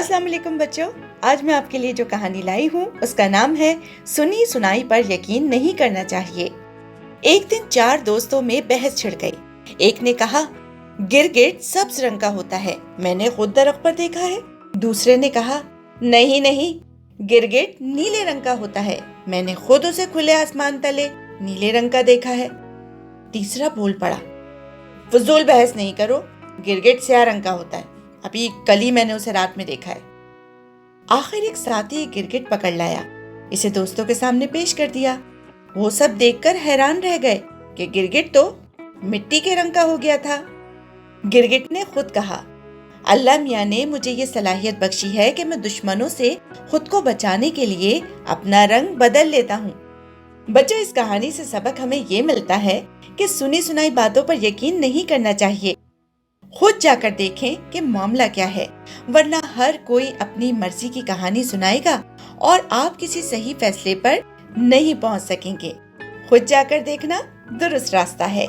السلام علیکم بچوں، آج میں آپ کے لیے جو کہانی لائی ہوں اس کا نام ہے سنی سنائی پر یقین نہیں کرنا چاہیے۔ ایک دن 4 دوستوں میں بحث چھڑ گئی۔ ایک نے کہا گرگٹ سبز رنگ کا ہوتا ہے، میں نے خود درخت پر دیکھا ہے۔ دوسرے نے کہا نہیں، گرگٹ نیلے رنگ کا ہوتا ہے، میں نے خود اسے کھلے آسمان تلے نیلے رنگ کا دیکھا ہے۔ تیسرا بول پڑا فضول بحث نہیں کرو، گرگٹ سیاہ رنگ کا ہوتا ہے، ابھی کل ہی میں نے اسے رات میں دیکھا ہے۔ آخر ایک ساتھی گرگٹ پکڑ لایا، اسے دوستوں کے سامنے پیش کر دیا۔ وہ سب دیکھ کر حیران رہ گئے کہ گرگٹ تو مٹی کے رنگ کا ہو گیا تھا۔ گرگٹ نے خود کہا اللہ میاں نے مجھے یہ صلاحیت بخشی ہے کہ میں دشمنوں سے خود کو بچانے کے لیے اپنا رنگ بدل لیتا ہوں۔ بچوں، اس کہانی سے سبق ہمیں یہ ملتا ہے کہ سنی سنائی باتوں پر یقین نہیں کرنا چاہیے۔ خود جا کر دیکھیں کہ معاملہ کیا ہے، ورنہ ہر کوئی اپنی مرضی کی کہانی سنائے گا اور آپ کسی صحیح فیصلے پر نہیں پہنچ سکیں گے۔ خود جا کر دیکھنا درست راستہ ہے۔